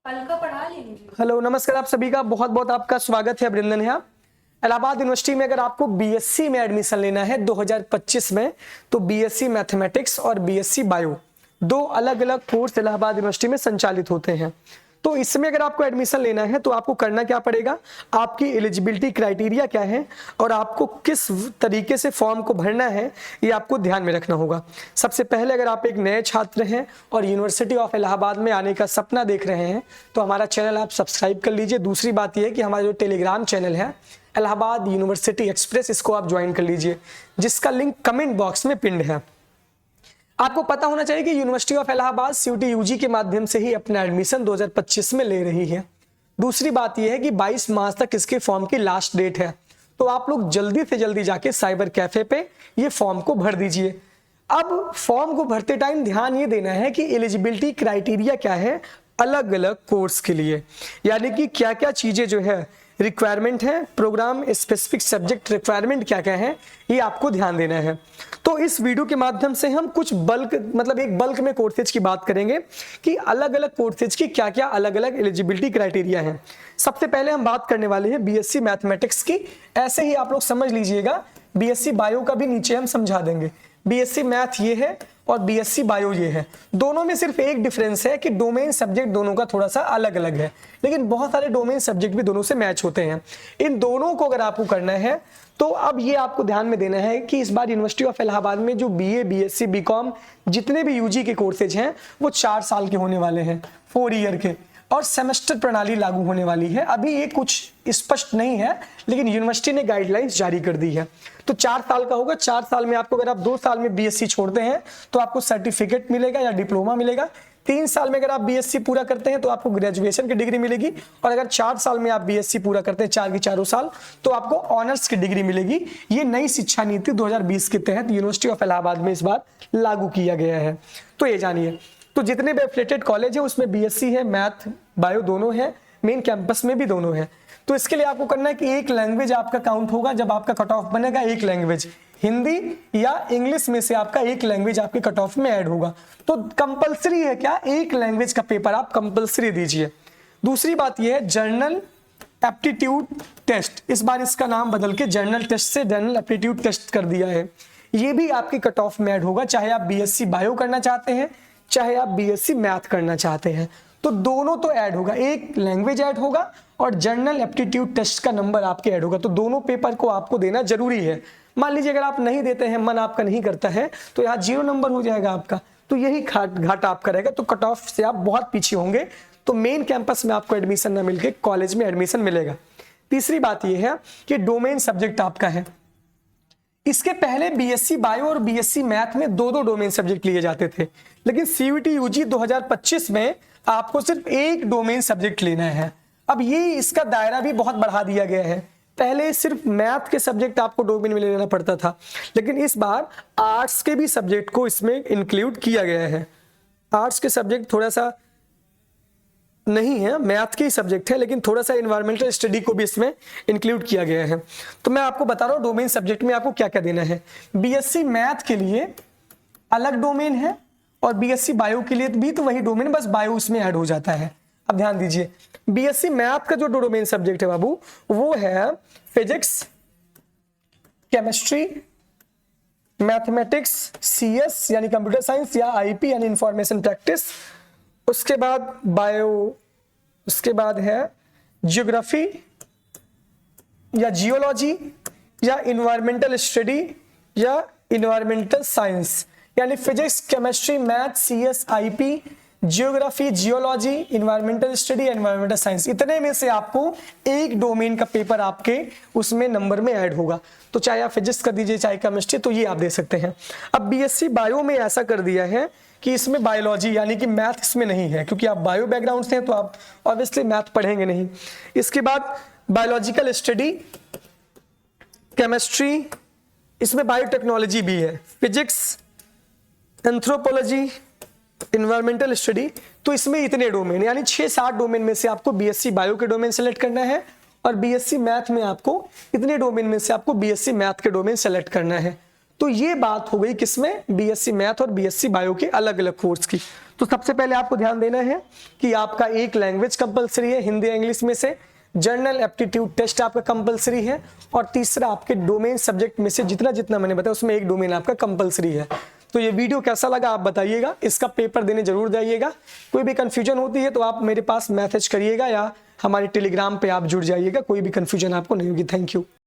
कल का पढ़ा लीजिए। हेलो नमस्कार, आप सभी का बहुत बहुत आपका स्वागत है, अभिनंदन है। इलाहाबाद यूनिवर्सिटी में अगर आपको बीएससी में एडमिशन लेना है 2025 में, तो बीएससी मैथमेटिक्स और बीएससी बायो दो अलग अलग कोर्स इलाहाबाद यूनिवर्सिटी में संचालित होते हैं। तो इसमें अगर आपको एडमिशन लेना है तो आपको करना क्या पड़ेगा, आपकी एलिजिबिलिटी क्राइटेरिया क्या है और आपको किस तरीके से फॉर्म को भरना है, ये आपको ध्यान में रखना होगा। सबसे पहले अगर आप एक नए छात्र हैं और यूनिवर्सिटी ऑफ इलाहाबाद में आने का सपना देख रहे हैं तो हमारा चैनल आप सब्सक्राइब कर लीजिए। दूसरी बात यह है कि हमारा जो टेलीग्राम चैनल है इलाहाबाद यूनिवर्सिटी एक्सप्रेस, इसको आप ज्वाइन कर लीजिए, जिसका लिंक कमेंट बॉक्स में पिंड है। आपको पता होना चाहिए कि university of Allahabad CUET UG के माध्यम से ही अपना एडमिशन 2025 में ले रही है। दूसरी बात यह है कि 22 मार्च तक इसके फॉर्म की लास्ट डेट है, तो आप लोग जल्दी से जल्दी जाके साइबर कैफे पे ये फॉर्म को भर दीजिए। अब फॉर्म को भरते टाइम ध्यान ये देना है कि एलिजिबिलिटी क्राइटेरिया क्या है अलग अलग कोर्स के लिए, यानी कि क्या क्या चीजें जो है रिक्वायरमेंट है, प्रोग्राम स्पेसिफिक सब्जेक्ट रिक्वायरमेंट क्या क्या है, ये आपको ध्यान देना है। तो इस वीडियो के माध्यम से हम कुछ एक बल्क में कोर्सेज की बात करेंगे कि अलग अलग कोर्सेज की क्या क्या अलग अलग एलिजिबिलिटी क्राइटेरिया है। सबसे पहले हम बात करने वाले हैं बीएससी मैथमेटिक्स की। ऐसे ही आप लोग समझ लीजिएगा, बीएससी बायो का भी नीचे हम समझा देंगे। बीएससी मैथ ये है और बीएससी बायो ये है। दोनों में सिर्फ एक डिफरेंस है कि डोमेन सब्जेक्ट दोनों का थोड़ा सा अलग अलग है, लेकिन बहुत सारे डोमेन सब्जेक्ट भी दोनों से मैच होते हैं। इन दोनों को अगर आपको करना है तो अब ये आपको ध्यान में देना है कि इस बार यूनिवर्सिटी ऑफ इलाहाबाद में जो बीए, बीएससी, बीकॉम जितने भी यूजी के कोर्सेज हैं वो 4 साल के होने वाले हैं, 4 ईयर के, और सेमेस्टर प्रणाली लागू होने वाली है। अभी ये कुछ स्पष्ट नहीं है, लेकिन यूनिवर्सिटी ने गाइडलाइंस जारी कर दी है। तो 4 साल का होगा। 4 साल में आपको, अगर आप 2 साल में बीएससी छोड़ते हैं तो आपको सर्टिफिकेट मिलेगा या डिप्लोमा मिलेगा। 3 साल में अगर आप बीएससी पूरा करते हैं तो आपको ग्रेजुएशन की डिग्री मिलेगी, और अगर 4 साल में आप बीएससी पूरा करते हैं, 4 के चारों साल, तो आपको ऑनर्स की डिग्री मिलेगी। ये नई शिक्षा नीति 2020 के तहत यूनिवर्सिटी ऑफ इलाहाबाद में इस बार लागू किया गया है, तो ये जानिए। तो जितने भी एफिलिएटेड कॉलेज है उसमें बीएससी है, मैथ बायो दोनों है, मेन कैंपस में भी दोनों है। तो इसके लिए आपको करना है कि एक लैंग्वेज आपका काउंट होगा। जब आपका कट ऑफ बनेगा, एक लैंग्वेज हिंदी या इंग्लिश में से आपका एक लैंग्वेज आपके कट ऑफ में ऐड होगा। तो कंपलसरी है क्या, एक लैंग्वेज का पेपर आप कंपलसरी दीजिए। दूसरी बात यह है जर्नल एप्टीट्यूड टेस्ट, इस बार इसका नाम बदल के जर्नल टेस्ट से जर्नल एप्टीट्यूड टेस्ट कर दिया है। ये भी आपके कट ऑफ में ऐड होगा, चाहे आप बीएससी बायो करना चाहते हैं चाहे आप बीएससी मैथ करना चाहते हैं, तो दोनों तो ऐड होगा। एक लैंग्वेज ऐड होगा और जर्नल एप्टीट्यूड टेस्ट का नंबर आपके ऐड होगा। तो दोनों पेपर को आपको देना जरूरी है। मान लीजिए अगर आप नहीं देते हैं, मन आपका नहीं करता है, तो यहाँ 0 नंबर हो जाएगा आपका, तो यही घाटा आपका रहेगा। तो कट ऑफ से आप बहुत पीछे होंगे, तो मेन कैंपस में आपको एडमिशन ना मिलके कॉलेज में एडमिशन मिलेगा। तीसरी बात यह है कि डोमेन सब्जेक्ट आपका है। इसके पहले बीएससी बायो और बीएससी मैथ में 2-2 डोमेन सब्जेक्ट लिए जाते थे, लेकिन सीयूटी यूजी 2025 में आपको सिर्फ एक डोमेन सब्जेक्ट लेना है। अब ये इसका दायरा भी बहुत बढ़ा दिया गया है। पहले सिर्फ मैथ के सब्जेक्ट आपको डोमेन में लेना पड़ता था, लेकिन इस बार आर्ट्स के भी सब्जेक्ट को इसमें इंक्लूड किया गया है। आर्ट्स के सब्जेक्ट थोड़ा सा नहीं है, मैथ के ही सब्जेक्ट है, लेकिन थोड़ा सा एनवायरमेंटल स्टडी को भी इसमें इंक्लूड किया गया है। तो मैं आपको बता रहा हूँ डोमेन सब्जेक्ट में आपको क्या क्या देना है। बीएससी मैथ के लिए अलग डोमेन है और बीएससी बायो के लिए भी तो वही डोमेन, बस बायो इसमें ऐड हो जाता है। अब ध्यान दीजिए, बीएससी मैथ का जो डोमेन सब्जेक्ट है बाबू, वो है फिजिक्स, केमिस्ट्री, मैथमेटिक्स, सीएस यानी कंप्यूटर साइंस, या आईपी यानी इंफॉर्मेशन प्रैक्टिस, उसके बाद बायो, उसके बाद है जियोग्राफी या जियोलॉजी या इन्वायरमेंटल स्टडी या इन्वायरमेंटल साइंस, यानी physics, chemistry, math, CS, IP, geography, geology, environmental study, environmental science. इतने में से आपको एक डोमेन का पेपर आपके उसमें नंबर में ऐड होगा। तो चाहे आप फिजिक्स कर दीजिए चाहे केमिस्ट्री, तो ये आप दे सकते हैं। अब बीएससी बायो में ऐसा कर दिया है कि इसमें बायोलॉजी यानी कि मैथ इसमें नहीं है, क्योंकि आप बायो बैकग्राउंड से हैं तो आप ऑब्वियसली मैथ पढ़ेंगे नहीं। इसके बाद बायोलॉजिकल स्टडी, केमिस्ट्री, इसमें बायोटेक्नोलॉजी भी है, फिजिक्स, एंथ्रोपोलॉजी, इन्वायरमेंटल स्टडी। तो इसमें इतने डोमेन, यानी 6-7 डोमेन में से आपको बीएससी बायो के डोमेन सेलेक्ट करना है, और बीएससी मैथ में आपको इतने डोमेन में से आपको बीएससी मैथ के डोमेन सेलेक्ट करना है। तो ये बात हो गई किसमें, बीएससी मैथ और बीएससी बायो के अलग अलग कोर्स की। तो सबसे पहले आपको ध्यान देना है कि आपका एक लैंग्वेज कंपलसरी है, हिंदी इंग्लिश में से, जनरल एप्टीट्यूड टेस्ट आपका कंपलसरी है, और तीसरा आपके डोमेन सब्जेक्ट में से जितना जितना मैंने बताया उसमें एक डोमेन आपका कंपलसरी है। तो ये वीडियो कैसा लगा आप बताइएगा, इसका पेपर देने जरूर जाइएगा। कोई भी कंफ्यूजन होती है तो आप मेरे पास मैसेज करिएगा या हमारे टेलीग्राम पे आप जुड़ जाइएगा, कोई भी कंफ्यूजन आपको नहीं होगी। Thank you.